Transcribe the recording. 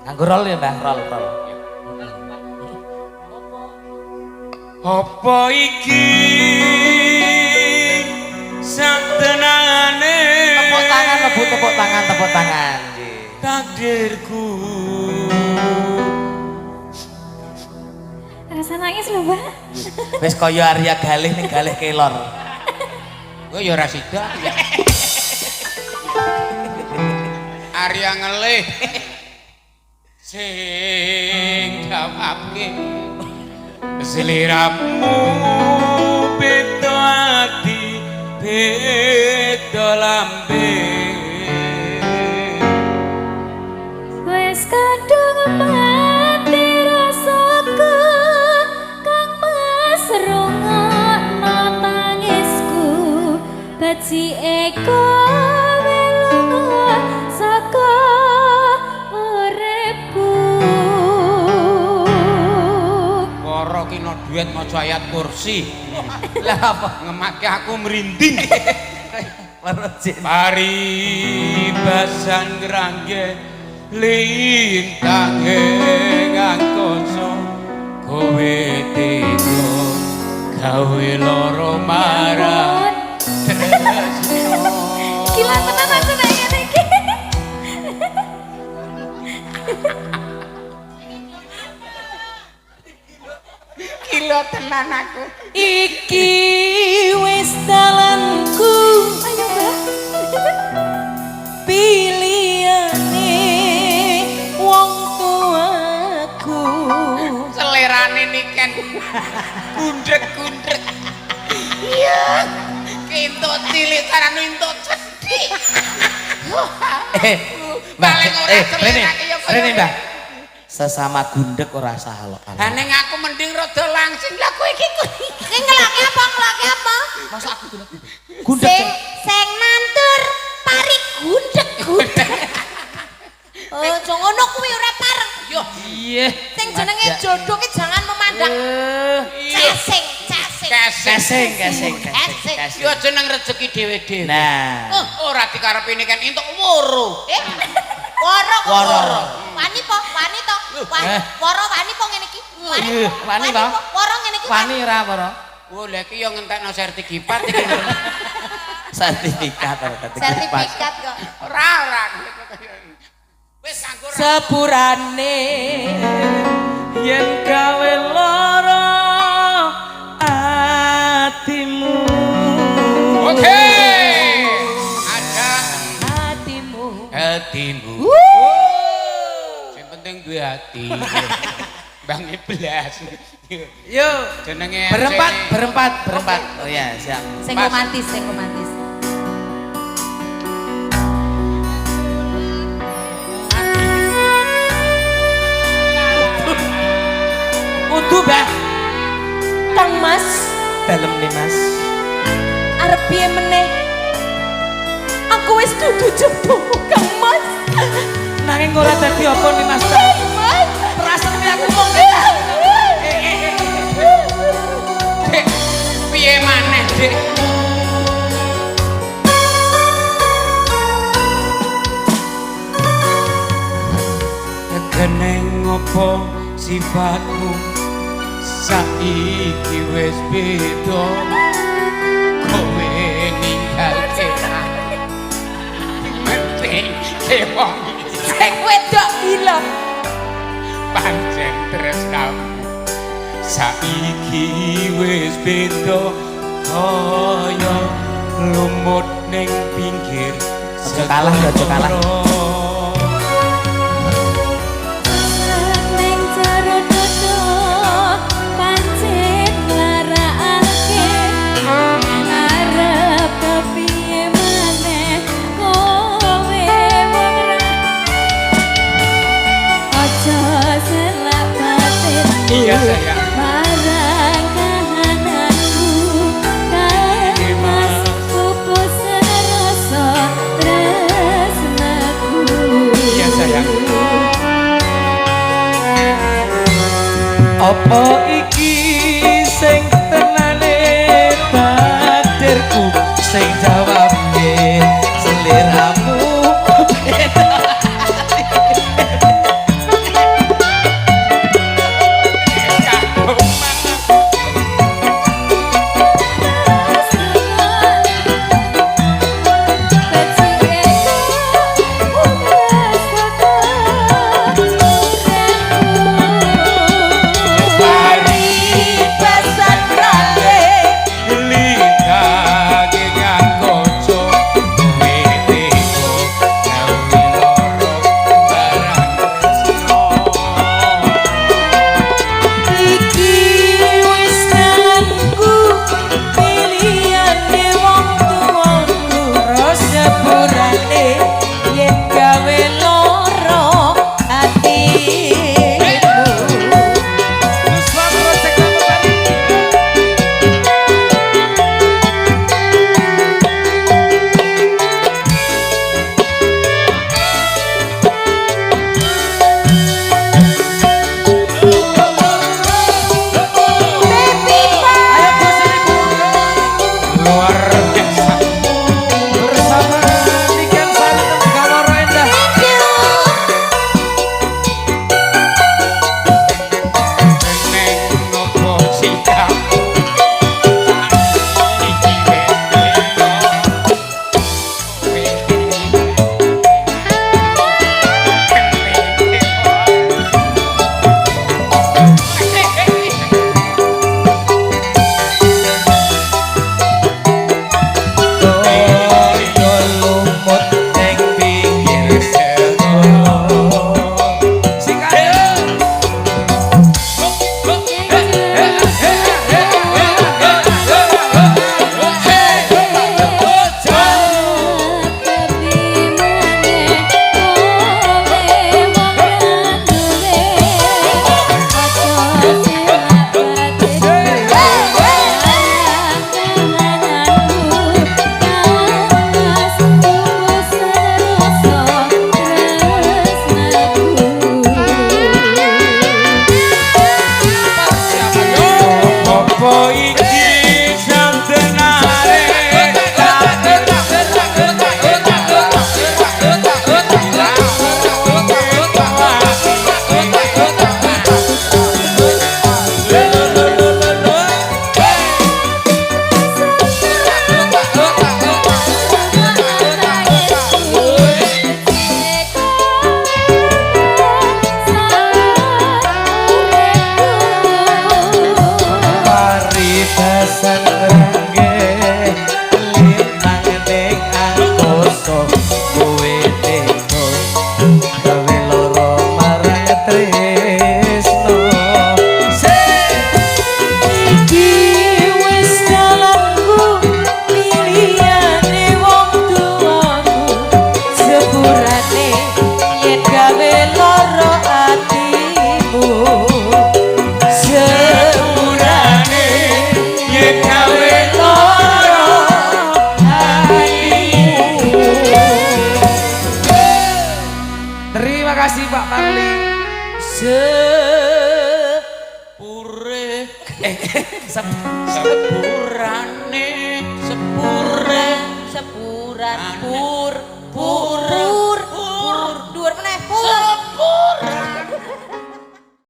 Nganggo roll ya Mbah, roll. Apa iki satenane Tepuk tangan, tepuk tangan. Takdirku Rasa nangis lho, Mbak. Wis kaya Arya Galih ning Galih Kelor. Gue ya ora sida. Arya ngelih sing gawake seliramu beda ati beda lambe Wes kadung mati rasaku kang masrungokno tangisku baci eko welunga saka uripku Koro kino duet maca ayat kursi Lah apa? ngemake aku merinding Merujin. paribasan ngrangge lintange ngangkoso kowe teko gawe loro marang tresno gila tenan aku nek ngene iki gila tenan aku Iki wis dalanku ayo Mbak pilihane wong tuaku selerane niken gundrek-gundrek iya kentut cilik karan entuk cedhik Mbah, paling ora selerane ya Rene Mbah. Sesama gundek ora salah kok. ha ning aku mending rada langsing lah kowe iki ngelake apa Masa aku gundek. sing nantur pari gundek oh jongono kuwi ora pareng yo Iya. sing jenenge jodoh ki jangan memandang casing Kesing. yo jeneng rezeki dhewe-dhewe Nah. ora dikarepe ini kan entuk woro Woro. wani to woro wani po ngene iki Wani to? woro ngene iki Wani ora apa? oh lha iki yo ngentekno sertifikat iki Sertifikat sertifikat kok ora wis kanggo sepurane yen gawe lara atimu oke ada hatimu hatimu sing penting duwe hati Bang Iblas Yo. jenenge Berempat. Oh ya, siap. sing Mas. romantis kudu Mbah Kang Mas Dalem nih Mas. arep piye meneh aku wis dudu jebuk Kang Mas Nanging ora dadi apa nih Mas. Mas Perasaan aku ngomong Dek, piye maneh Dek Keneng ngopo sifatmu saiki wis beda kowe ninggalke penting wong sing wedok ilang pancen tresnamu saiki wis beda kaya lumut ning pinggir Aja kalah, aja kalah. ning jero dodo pancen larakake arep kepiye maneh kowe ora aja selak batin Iya sayang marang kahananku Mas pupus rasa tresnaku Iya sayang Apa iki sing tenane takdirku sing jawabe seliramu sepure sepuran